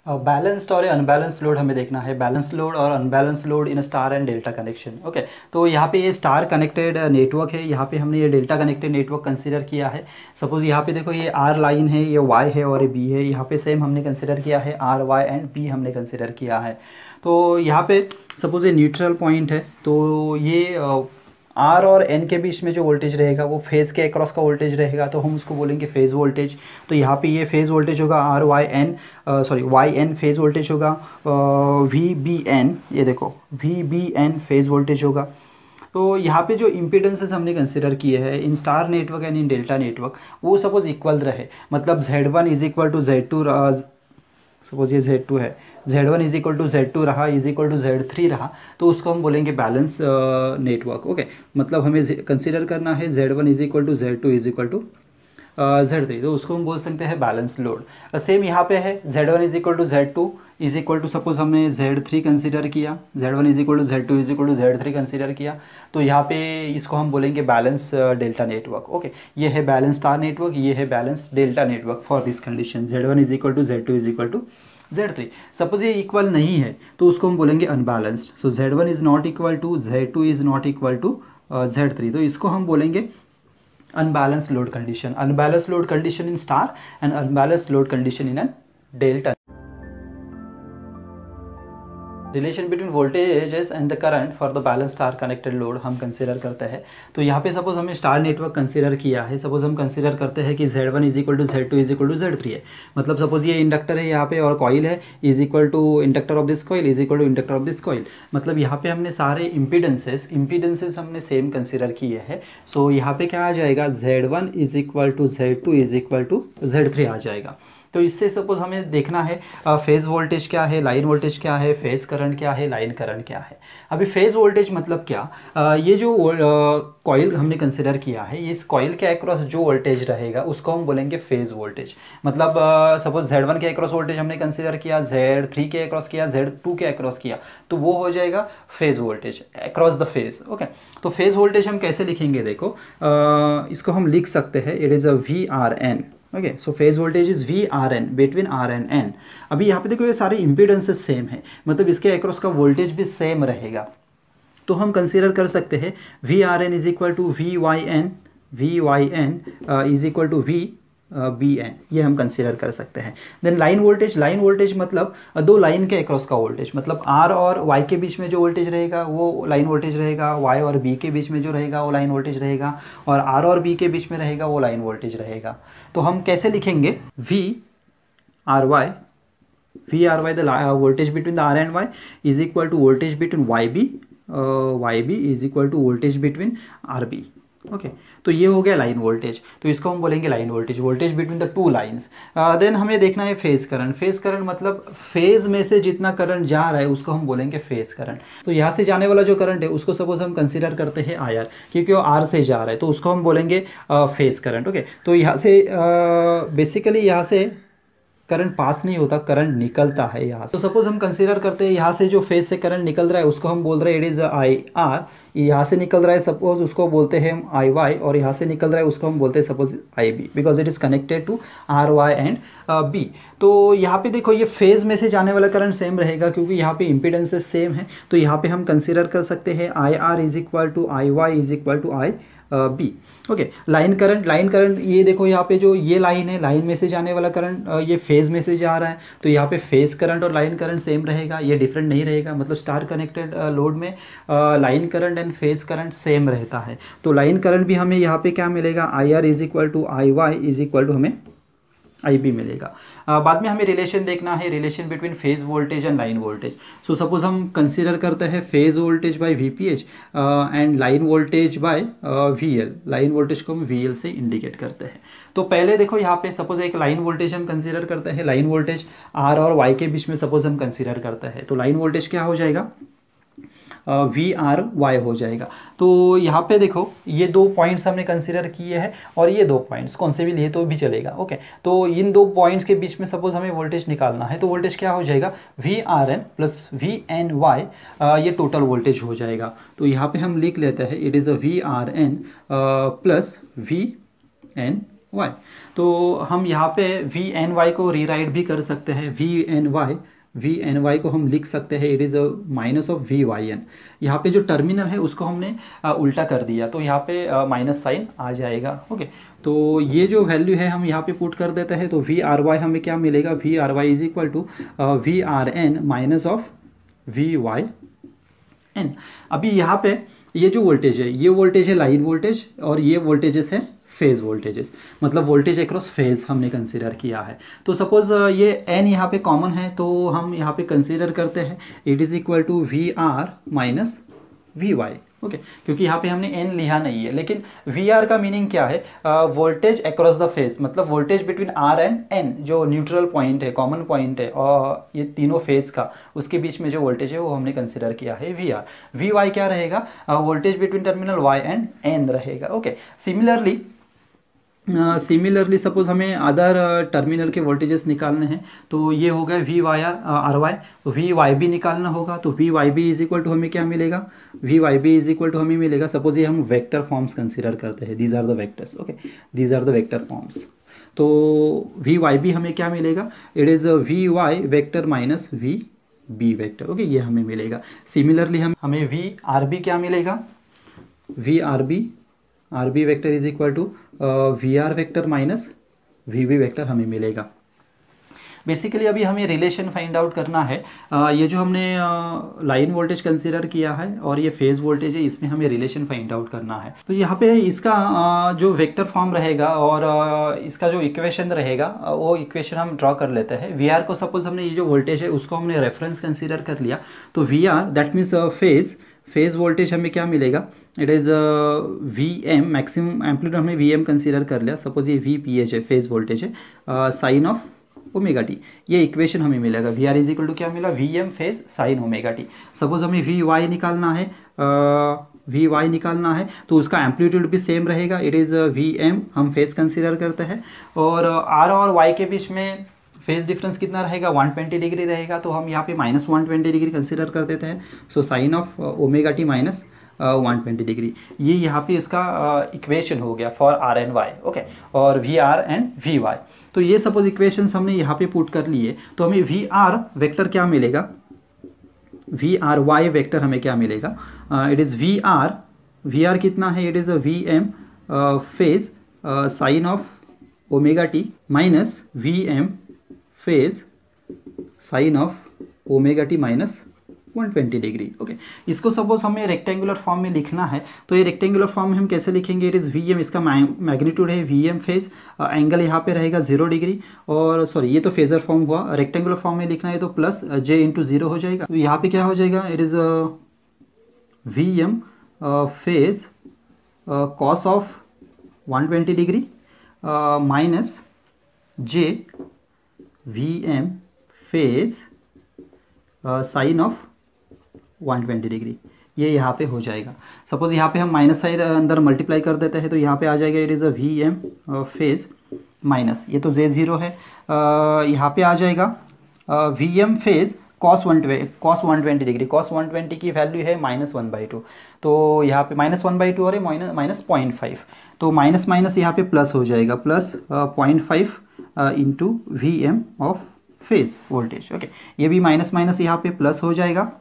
Balanced और unbalanced load हमें देखना है, बैलेंस्ड लोड और unbalanced load in star and delta connection. Okay, तो यहाँ पे ये स्टार कनेक्टेड नेटवर्क है, यहाँ पे हमने ये डेल्टा कनेक्टेड नेटवर्क कंसीडर किया है। सपोज यहाँ पे देखो ये आर लाइन है, ये वाई है और ये बी है। यहाँ पे सेम हमने कंसिडर किया है, आर वाई एंड बी हमने कंसिडर किया है। तो यहाँ पे सपोज ये न्यूट्रल पॉइंट है, तो ये आर और एन के बीच में जो वोल्टेज रहेगा वो फेज़ के अक्रॉस का वोल्टेज रहेगा, तो हम उसको बोलेंगे फेज़ वोल्टेज। तो यहाँ पे ये फेज़ वोल्टेज होगा R Y N, sorry Y N phase voltage होगा, वी बी एन, ये देखो V B N phase voltage होगा। तो यहाँ पे जो इम्पीडेंसेस हमने कंसिडर किए हैं in star network and in delta network, वो सपोज इक्वल रहे, मतलब Z1 is equal to Z2, suppose ये Z2 है, Z1 is equal to Z2 रहा, इज इक्वल टू Z3 रहा, तो उसको हम बोलेंगे बैलेंस नेटवर्क। ओके, मतलब हमें कंसिडर करना है Z1 is equal to Z2 is equal to Z3, तो उसको हम बोल सकते हैं बैलेंस लोड। सेम यहाँ पे है, Z1 is equal to Z2 is equal to, suppose हमने Z3 कंसिडर किया, Z1 is equal to Z2 is equal to Z3 consider किया, तो यहाँ पे इसको हम बोलेंगे बैलेंस डेल्टा नेटवर्क। ओके, ये है बैलेंस स्टार नेटवर्क, ये है balance delta network for this condition, Z1 is equal to Z2 is equal to Z3। Suppose ये इक्वल नहीं है तो उसको हम बोलेंगे unbalanced. So Z1 is not equal to, Z2 is not equal to Z3, तो इसको हम बोलेंगे unbalanced load condition, unbalanced load condition in star and unbalanced load condition in a delta। Relation between voltages and the current for the balance star connected load हम consider करते हैं। तो यहाँ पे सपोज हमें स्टार नेटवर्क कंसिडर किया है, suppose हम कंसिडर करते हैं कि Z1 is equal to Z2 is equal to Z3 है, मतलब सपोज ये इंडक्टर है यहाँ पे और कॉइल है, is equal to inductor of this coil is equal to inductor of this coil, मतलब यहाँ पे हमने सारे इम्पीडेंसेस हमने सेम कंसिडर किए हैं। सो यहाँ पे क्या आ जाएगा, Z1 is equal to Z2 is equal to Z3 आ जाएगा। तो इससे सपोज हमें देखना है फेज़ वोल्टेज क्या है, लाइन वोल्टेज क्या है, फेज़ करंट क्या है, लाइन करंट क्या है। अभी फेज़ वोल्टेज मतलब क्या, ये जो कॉइल हमने कंसिडर किया है, इस कॉइल के अक्रॉस जो वोल्टेज रहेगा उसको हम बोलेंगे फेज़ वोल्टेज। मतलब सपोज Z1 के अक्रॉस वोल्टेज हमने कंसिडर किया, Z3 के अक्रॉस किया, Z2 के अक्रॉस किया, तो वो हो जाएगा phase voltage across the phase. Okay, तो फेज़ वोल्टेज हम कैसे लिखेंगे, देखो इसको हम लिख सकते हैं, it is a VRN। Okay, so phase voltage is VRN between R and N। अभी यहाँ पे देखो ये सारे इम्पीडेंसेस सेम है, मतलब इसके अक्रॉस का वोल्टेज भी सेम रहेगा, तो हम कंसीडर कर सकते हैं VRN is equal to VYN is equal to VBN, ये हम कंसीडर कर सकते हैं। देन लाइन वोल्टेज मतलब दो लाइन के अक्रॉस का वोल्टेज, मतलब R और Y के बीच में जो वोल्टेज रहेगा वो लाइन वोल्टेज रहेगा, Y और B के बीच में जो रहेगा वो लाइन वोल्टेज रहेगा, और R और B के बीच में रहेगा वो लाइन वोल्टेज रहेगा। तो हम कैसे लिखेंगे, VRY the voltage between the R and Y is equal to voltage between YB is equal to voltage between RB। Okay, तो ये हो गया लाइन वोल्टेज, तो इसको हम बोलेंगे line voltage between the two lines. Then हमें देखना है फेज़ करंट मतलब फेज़ में से जितना करंट जा रहा है उसको हम बोलेंगे फेज़ करंट। तो यहाँ से जाने वाला जो करंट है उसको सपोज हम कंसीडर करते हैं IR, क्योंकि वो R से जा रहा है, तो उसको हम बोलेंगे फेज़ करंट। ओके, तो यहाँ से बेसिकली यहाँ से करंट पास नहीं होता, करंट निकलता है यहाँ से। तो सपोज हम कंसीडर करते हैं यहाँ से जो फेज से करंट निकल रहा है उसको हम बोल रहे हैं इट इज़ IR, यहाँ से निकल रहा है सपोज उसको बोलते हैं हम IY, और यहाँ से निकल रहा है उसको हम बोलते हैं suppose IB, because it is connected to RY and B। तो यहाँ पे देखो ये फेज़ में से जाने वाला करंट सेम रहेगा, क्योंकि यहाँ पे इम्पीडेंसेस सेम है, तो यहाँ पे हम कंसीडर कर सकते हैं IR is equal to IY is equal to B। Okay, line current ये देखो यहाँ पे जो ये लाइन है, लाइन में से जाने वाला करंट ये फेज़ में से जा रहा है, तो यहाँ पे फेज़ करंट और लाइन करंट सेम रहेगा, ये डिफरेंट नहीं रहेगा, मतलब स्टार कनेक्टेड लोड में line current and phase current same रहता है। तो लाइन करंट भी हमें यहाँ पे क्या मिलेगा, IR is equal to IY is equal to हमें IB मिलेगा। बाद में हमें रिलेशन देखना है, relation between phase voltage and line voltage. So suppose हम कंसीडर करते हैं phase voltage by VPH and line voltage by VL। लाइन वोल्टेज को हम VL से इंडिकेट करते हैं। तो पहले देखो यहाँ पे सपोज एक लाइन वोल्टेज हम कंसीडर करते हैं, लाइन वोल्टेज R और Y के बीच में सपोज हम कंसीडर करते हैं, तो लाइन वोल्टेज क्या हो जाएगा, VRY हो जाएगा। तो यहाँ पे देखो ये दो पॉइंट्स हमने कंसीडर किए हैं, और ये दो पॉइंट्स कौन से भी लिए तो भी चलेगा। ओके, तो इन दो पॉइंट्स के बीच में सपोज हमें वोल्टेज निकालना है, तो वोल्टेज क्या हो जाएगा, VRN प्लस VNY, ये टोटल वोल्टेज हो जाएगा। तो यहाँ पे हम लिख लेते हैं it is a VRN plus VNY। Y. तो हम यहाँ पे वी एन वाई को रीराइट भी कर सकते हैं, वी एन वाई को हम लिख सकते हैं it is a minus of V Y N. यहाँ पे जो टर्मिनल है उसको हमने उल्टा कर दिया, तो यहाँ पे माइनस साइन आ जाएगा। ओके, तो ये जो वैल्यू है हम यहाँ पे पुट कर देते हैं, तो वी आर वाई हमें क्या मिलेगा, V R Y is equal to V R N minus of V Y N. अभी यहाँ पे ये जो वोल्टेज है, ये वोल्टेज है लाइन वोल्टेज और ये वोल्टेजेस है फेज वोल्टेजेस, मतलब वोल्टेज अक्रॉस फेज हमने कंसीडर किया है। तो सपोज ये एन यहाँ पे कॉमन है, तो हम यहाँ पे कंसीडर करते हैं it is equal to V R minus V Y. Okay, क्योंकि यहाँ पे हमने एन लिया नहीं है, लेकिन वी आर का मीनिंग क्या है, वोल्टेज अक्रॉस द फेज, मतलब voltage between R and N, जो न्यूट्रल पॉइंट है, कॉमन पॉइंट है और ये तीनों फेज का, उसके बीच में जो वोल्टेज है वो हमने कंसिडर किया है वी आर। वी वाई क्या रहेगा, voltage between terminal Y and N रहेगा। ओके, सिमिलरली सपोज हमें अदर टर्मिनल के वोल्टेजेस निकालने हैं, तो ये हो गए वी वाई आर वाई, तो वी वाई भी निकालना होगा, तो V Y B is equal to हमें क्या मिलेगा, V Y B is equal to हमें मिलेगा, सपोज ये हम वेक्टर फॉर्म्स कंसिडर करते हैं, these are the vectors. Okay, these are the vector forms, तो वी वाई बी हमें क्या मिलेगा, it is V Y vector minus V B vector. Okay, ये हमें मिलेगा। सिमिलरली हमें वी आर बी क्या मिलेगा, V R B vector is equal to V R vector minus V B vector हमें मिलेगा। बेसिकली अभी हमें रिलेशन फाइंड आउट करना है। ये जो हमने लाइन वोल्टेज कंसीडर किया है और ये फेज वोल्टेज है, इसमें हमें रिलेशन फाइंड आउट करना है। तो यहाँ पे इसका जो वेक्टर फॉर्म रहेगा और इसका जो इक्वेशन रहेगा, वो इक्वेशन हम ड्रॉ कर लेते हैं। वी आर को सपोज हमने ये जो वोल्टेज है उसको हमने रेफरेंस कंसीडर कर लिया, तो V R that means phase voltage हमें क्या मिलेगा, it is V M, maximum amplitude हमने वी एम कंसीडर कर लिया, सपोज ये वी पी एच है, फेज वोल्टेज है, साइन ऑफ ओमेगा टी, ये इक्वेशन हमें मिलेगा। V R is equal to क्या मिला, V M phase sine omega T. Suppose हमें वी वाई निकालना है, तो उसका एम्पलीट्यूड भी सेम रहेगा, इट इज़ वी एम, हम फेज कंसीडर करते हैं, और आर और वाई के बीच में फेज डिफरेंस कितना रहेगा, 120 डिग्री रहेगा, तो हम यहाँ पे माइनस 120 डिग्री कंसीडर कर देते हैं। So sine of omega T minus 120 degree, ये यहाँ पे इसका इक्वेशन हो गया for R and Y. Okay, और V R and V Y, तो ये सपोज इक्वेशंस हमने यहाँ पे पुट कर लिए, तो हमें वी आर वेक्टर क्या मिलेगा, वी आर वाई वेक्टर हमें क्या मिलेगा, इट इज़ वी आर कितना है, it is a V M phase sine of omega T minus V M phase sine of omega T minus 120 degree. Okay, इसको suppose हमें rectangular form में लिखना है, तो ये रेक्टेंगुलर फॉर्म में हम कैसे लिखेंगे, इट इज़ वी एम, इसका मैग्नीट्यूड है वी एम फेज, एंगल यहाँ पे रहेगा 0 डिग्री, और सॉरी ये तो फेजर फॉर्म हुआ, रेक्टेंगुलर फॉर्म में लिखना है तो प्लस जे इंटू 0 हो जाएगा, तो यहाँ पे क्या हो जाएगा, it is V M phase cos of 120 degree minus J V M phase sine of 120 degree, ये यहाँ पे हो जाएगा। सपोज यहाँ पे हम माइनस साइन अंदर मल्टीप्लाई कर देते हैं, तो यहाँ पे आ जाएगा it is a V M phase minus, ये तो जे 0 है, यहाँ पे आ जाएगा V M phase cos 120 degree, cos 120 की वैल्यू है -1/2, तो यहाँ पे -1/2 और माइनस 0.5, तो माइनस माइनस यहाँ पे प्लस हो जाएगा, plus 0.5 into V M of phase voltage. Okay, ये भी माइनस माइनस यहाँ पे प्लस हो जाएगा,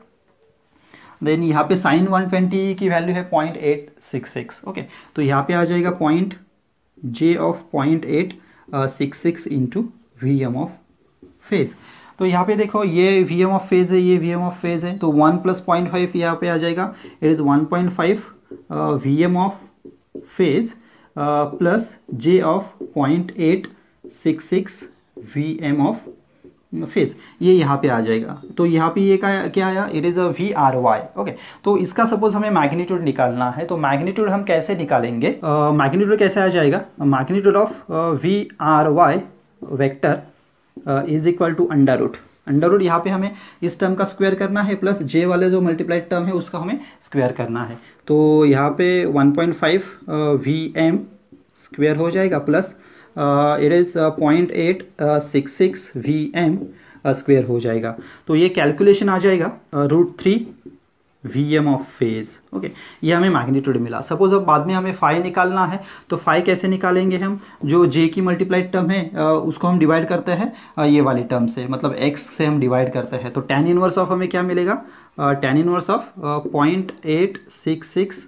देन यहाँ पे साइन 120 की वैल्यू है 0.866। ओके, तो यहाँ पे आ जाएगा point J of 0.866 into V M of phase. तो यहाँ पे देखो ये वी एम ऑफ फेज है, ये वी एम ऑफ फेज है, तो 1 + 0.5 यहाँ पे आ जाएगा, it is 1.5 V M of phase plus J of 0.866 V M of phase, ये यहाँ पे आ जाएगा। तो यहाँ पे ये क्या आया, it is a V R Y. Okay, तो इसका सपोज हमें मैग्नीट्यूड निकालना है, तो मैग्नीट्यूड हम कैसे निकालेंगे, मैग्नीट्यूड कैसे आ जाएगा, magnitude of V R Y vector is equal to under root यहाँ पे हमें इस टर्म का स्क्वायर करना है, प्लस जे वाले जो मल्टीप्लाइड टर्म है उसका हमें स्क्वायर करना है, तो यहाँ पे 1.5 वी एम स्क्वायर हो जाएगा, plus it is 0.866 V M square हो जाएगा। तो ये कैलकुलेशन आ जाएगा √3 V M of phase. Okay, ये हमें मैग्नीट्यूड मिला। सपोज अब बाद में हमें फाई निकालना है, तो फाई कैसे निकालेंगे हम? जो जे की मल्टीप्लाइड टर्म है उसको हम डिवाइड करते हैं ये वाली टर्म से, मतलब एक्स से हम डिवाइड करते हैं। तो tan इनवर्स ऑफ हमें क्या मिलेगा? tan inverse of 0.866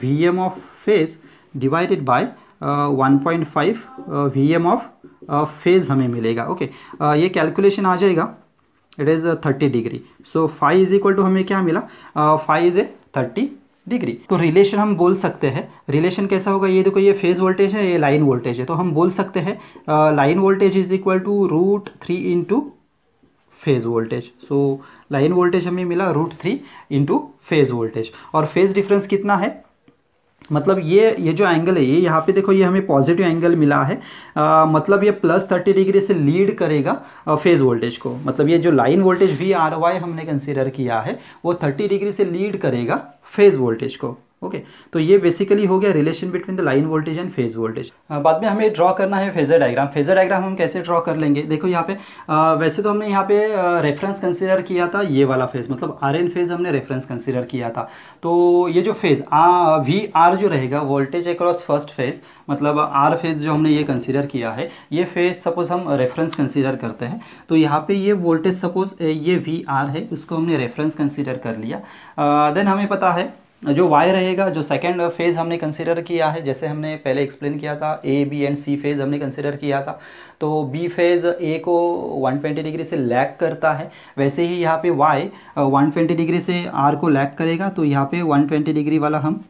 V M of phase divided by 1.5 V M of phase हमें मिलेगा। ओके, ये कैलकुलेशन आ जाएगा, it is 30 degree. So phi is equal to हमें क्या मिला? Phi is a 30 degree. तो रिलेशन हम बोल सकते हैं, रिलेशन कैसा होगा? ये देखो, ये फेज वोल्टेज है, ये लाइन वोल्टेज है, तो हम बोल सकते हैं line voltage is equal to √3 into phase voltage. So line voltage हमें मिला √3 इंटू फेज वोल्टेज। और फेज डिफरेंस कितना है? मतलब ये जो एंगल है, ये यहाँ पे देखो, ये हमें पॉजिटिव एंगल मिला है, मतलब ये +30 डिग्री से लीड करेगा फेज वोल्टेज को। मतलब ये जो लाइन वोल्टेज VRY हमने कंसीडर किया है वो 30 डिग्री से लीड करेगा फेज वोल्टेज को। ओके, तो ये बेसिकली हो गया relation between the line voltage and phase voltage. बाद में हमें ड्रॉ करना है फेजर डायग्राम। फेजर डायग्राम हम कैसे ड्रॉ कर लेंगे? देखो यहाँ पे वैसे तो हमने यहाँ पे रेफरेंस कंसीडर किया था, ये वाला फेज, मतलब RN फेज हमने रेफरेंस कंसीडर किया था। तो ये जो फेज VR जो रहेगा, वोल्टेज अक्रॉस फर्स्ट फेज, मतलब R फेज जो हमने ये कंसीडर किया है, ये फेज सपोज हम रेफरेंस कंसीडर करते हैं। तो यहाँ पे ये वोल्टेज सपोज ये VR है, उसको हमने रेफरेंस कंसीडर कर लिया। देन हमें पता है जो Y रहेगा, जो सेकंड फेज हमने कंसीडर किया है, जैसे हमने पहले एक्सप्लेन किया था, A B and C phase हमने कंसीडर किया था। तो B फेज A को 120 डिग्री से लैग करता है, वैसे ही यहाँ पे Y 120 डिग्री से R को लैग करेगा। तो यहाँ पे 120 डिग्री वाला हम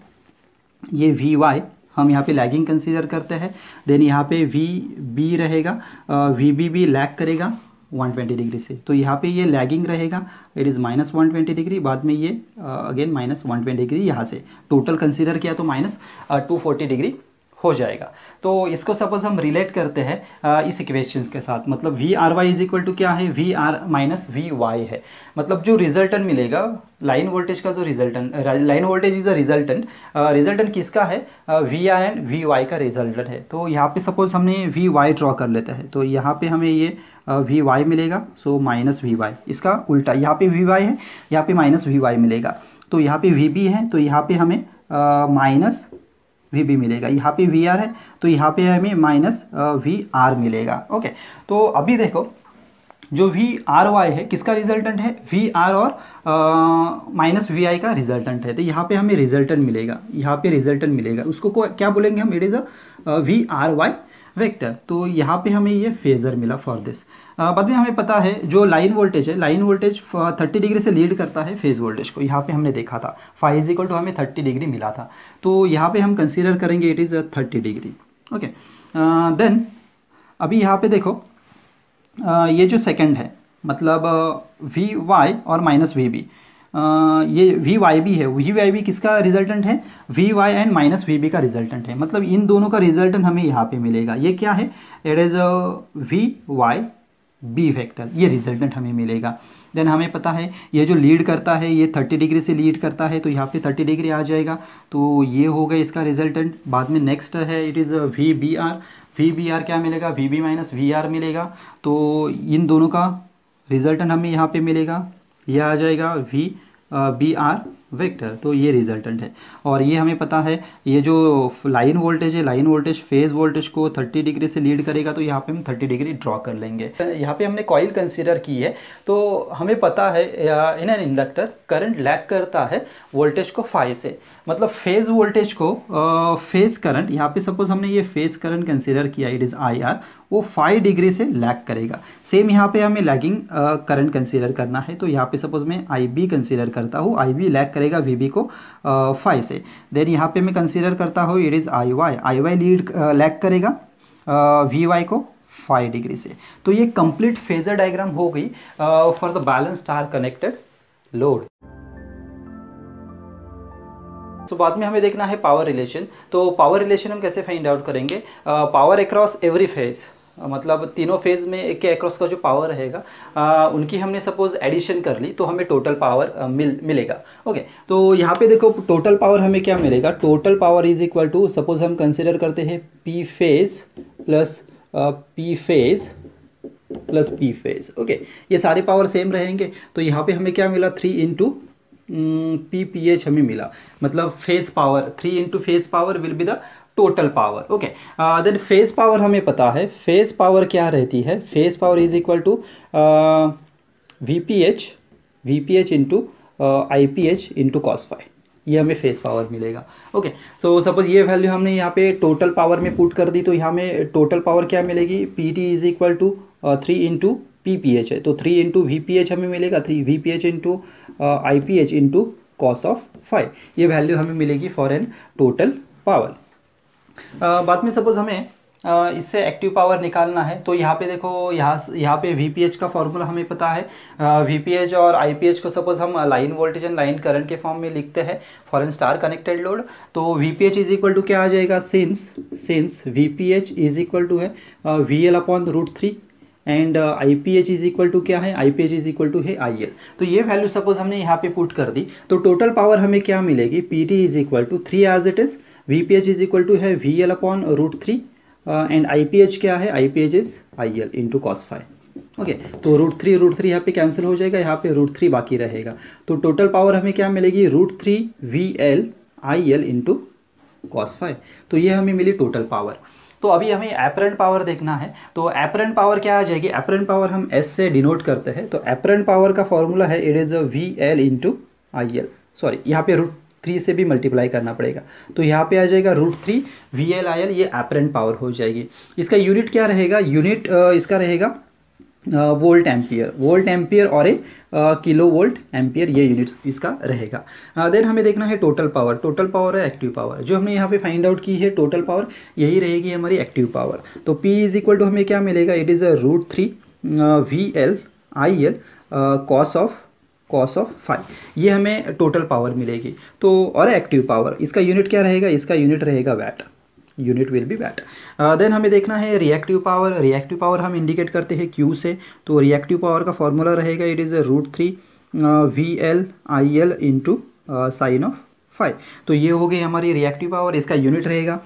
ये VY हम यहाँ पे लैगिंग कंसीडर करते हैं। देन यहाँ पे VB रहेगा, VB भी लैग करेगा 120 डिग्री से, तो यहाँ पे ये लैगिंग रहेगा, इट इज़ -120 डिग्री। बाद में ये अगेन -120 डिग्री यहाँ से टोटल कंसीडर किया तो -240 डिग्री हो जाएगा। तो इसको सपोज हम रिलेट करते हैं इस इक्वेशंस के साथ, मतलब VRY इज इक्वल टू क्या है? VR माइनस VY है। मतलब जो रिजल्टेंट मिलेगा लाइन वोल्टेज का, जो resultant, line voltage is a resultant, resultant किसका है? VR एंड VY का रिजल्टेंट है। तो यहाँ पे सपोज हमने VY ड्रॉ कर लेते हैं, तो यहाँ पे हमें ये VY मिलेगा, सो -VY। इसका उल्टा, यहाँ पे VY है, यहाँ पे -VY मिलेगा। तो यहाँ पे VB है, तो यहाँ पे हमें -VB मिलेगा। यहाँ पे VR है, तो यहाँ पे हमें -VR मिलेगा। ओके, तो अभी देखो जो VRY है किसका रिजल्टेंट है? VR और -VI का रिजल्टेंट है। तो यहाँ पे हमें रिजल्टेंट मिलेगा, यहाँ पे रिजल्टेंट मिलेगा, उसको क्या बोलेंगे हम? It is a VRY vector. तो यहाँ पे हमें ये फेजर मिला फॉर दिस। बाद में हमें पता है जो लाइन वोल्टेज है, लाइन वोल्टेज 30 डिग्री से लीड करता है फेज वोल्टेज को। यहाँ पे हमने देखा था फाई इज इक्वल टू हमें 30 डिग्री मिला था, तो यहाँ पे हम कंसीडर करेंगे it is 30 degree. Okay, then अभी यहाँ पे देखो ये जो सेकंड है, मतलब VY और -VB, ये VYB है, VYB किसका रिजल्टेंट है? VY एंड -VB का रिजल्टेंट है। मतलब इन दोनों का रिजल्टेंट हमें यहाँ पे मिलेगा। ये क्या है? इट इज़ VYB वेक्टर, ये रिजल्टेंट हमें मिलेगा। देन हमें पता है ये जो लीड करता है ये 30 डिग्री से लीड करता है, तो यहाँ पे 30 डिग्री आ जाएगा, तो ये हो गया इसका रिजल्टेंट। बाद में नेक्स्ट है इट इज़ VBR। VBR क्या मिलेगा? VB माइनस VR मिलेगा। तो इन दोनों का रिजल्टेंट हमें यहाँ पे मिलेगा, यह आ जाएगा VBR वेक्टर। तो ये रिजल्टेंट है। और ये हमें पता है ये जो लाइन वोल्टेज है, लाइन वोल्टेज फेज वोल्टेज को 30 डिग्री से लीड करेगा, तो यहाँ पे हम 30 डिग्री ड्रॉ कर लेंगे। यहाँ पे हमने कॉइल कंसीडर की है, तो हमें पता है in an inductor current lag करता है वोल्टेज को फाई से। मतलब फेज वोल्टेज को फेज करंट, यहाँ पे सपोज हमने ये फेज करंट कंसीडर किया, इट इज़ IR, वो 5 डिग्री से लैग करेगा। सेम यहाँ पे हमें लैगिंग करंट कंसीडर करना है, तो यहाँ पे सपोज मैं IB कंसीडर करता हूँ, IB लैग करेगा VB को 5 से। देन यहाँ पे मैं कंसीडर करता हूँ it is IY lead lag करेगा VY को 5 डिग्री से। तो ये कंप्लीट फेजर डायग्राम हो गई for the balance star connected load. तो बाद में हमें देखना है पावर रिलेशन। तो पावर रिलेशन हम कैसे फाइंड आउट करेंगे? पावर अक्रॉस एवरी फेज, मतलब तीनों फेज में के अक्रॉस का जो पावर रहेगा उनकी हमने सपोज एडिशन कर ली, तो हमें टोटल पावर मिलेगा। ओके, तो यहाँ पे देखो टोटल पावर हमें क्या मिलेगा? Total power is equal to, suppose हम कंसिडर करते हैं P phase plus P phase plus P phase. Okay, ये सारे पावर सेम रहेंगे, तो यहाँ पे हमें क्या मिला? 3 इंटू पी पी एच हमें मिला, मतलब phase power 3 into phase power will be the total power. Okay, then phase power हमें पता है, फेज पावर क्या रहती है, phase power is equal to V P H into I P H into cos phi, ये हमें phase power मिलेगा। Okay, तो सपोज ये वैल्यू हमने यहाँ पे टोटल पावर में पुट कर दी, तो यहाँ में टोटल पावर क्या मिलेगी, P T is equal to 3 into P P H है, तो 3 इंटू वी पी एच हमें मिलेगा, 3 we P H into I P H into cos of five, ये वैल्यू हमें मिलेगी फॉर एन टोटल पावर। बाद में सपोज हमें इससे एक्टिव पावर निकालना है, तो यहाँ पे देखो, यहाँ पे वी का फॉर्मूला हमें पता है, वी और आई को सपोज हम line voltage and line current के फॉर्म में लिखते हैं for an star connected load. तो वी इज इक्वल टू क्या आ जाएगा, since V is equal to है V L upon √3 and I P H is equal to क्या है, I P H is equal to है आई एल। तो ये वैल्यू सपोज हमने यहाँ पे पुट कर दी, तो टोटल पावर हमें क्या मिलेगी, P T is equal to 3 as it is, V P H is equal to है V L upon √3 and I P H क्या है, I P H is I L into cos phi. Okay, तो √3 यहाँ पे cancel हो जाएगा, यहाँ पे √3 बाकी रहेगा, तो टोटल पावर हमें क्या मिलेगी, √3 V L I L into cos five, तो ये हमें मिली टोटल पावर। तो अभी हमें एपरेंट पावर देखना है, तो एपरेंट पावर क्या आ जाएगी, एपरेंट पावर हम एस से डिनोट करते हैं, तो एपरेंट पावर का फॉर्मूला है it is V L into I L, sorry यहाँ पे √3 से भी मल्टीप्लाई करना पड़ेगा, तो यहाँ पे आ जाएगा √3 वी एल आई एल, ये एपरेंट पावर हो जाएगी। इसका यूनिट क्या रहेगा, यूनिट इसका रहेगा वोल्ट एम्पियर और ए किलो वोल्ट एम्पियर, ये यूनिट इसका रहेगा। देन हमें देखना है टोटल पावर है एक्टिव पावर, जो हमने यहाँ पे फाइंड आउट की है टोटल पावर, यही रहेगी हमारी एक्टिव पावर। तो P इज इक्वल टू हमें क्या मिलेगा, it is √3 V L I L cos of five, ये हमें टोटल पावर मिलेगी। तो और एक्टिव पावर, इसका यूनिट क्या रहेगा, इसका यूनिट रहेगा watt, unit will be watt. Then हमें देखना है रिएक्टिव पावर हम इंडिकेट करते हैं Q से, तो रिएक्टिव पावर का फॉर्मूला रहेगा it is √3 V L I L into sine of five, तो ये हो गई हमारी रिएक्टिव पावर। इसका यूनिट रहेगा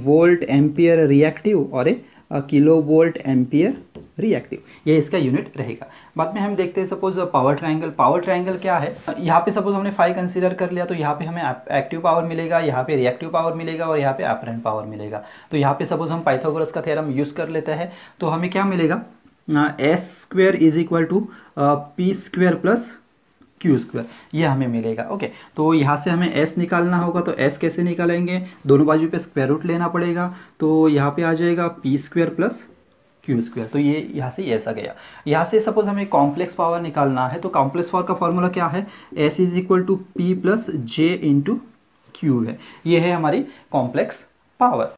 वोल्ट एम्पियर रिएक्टिव और ए किलो वोल्ट एम्पियर रिएक्टिव, ये इसका यूनिट रहेगा। बाद में हम देखते हैं सपोज पावर ट्रायंगल क्या है, यहाँ पे सपोज हमने 5 कंसीडर कर लिया, तो यहाँ पे हमें एक्टिव पावर मिलेगा, यहाँ पे रिएक्टिव पावर मिलेगा और यहाँ पे एपरेंट पावर मिलेगा। तो यहाँ पे सपोज हम पाइथागोरस का थ्योरम यूज़ कर लेते हैं, तो हमें क्या मिलेगा, S square is equal to P square plus Q square, ये हमें मिलेगा। ओके, तो यहाँ से हमें s निकालना होगा, तो s कैसे निकालेंगे, दोनों बाजू पे स्क्वायर रूट लेना पड़ेगा, तो यहाँ पे आ जाएगा P square plus Q square, तो ये यहाँ से s आ गया। यहाँ से सपोज हमें कॉम्प्लेक्स पावर निकालना है, तो कॉम्प्लेक्स पावर का फॉर्मूला क्या है, s is equal to P plus J into Q है, ये है हमारी कॉम्प्लेक्स पावर।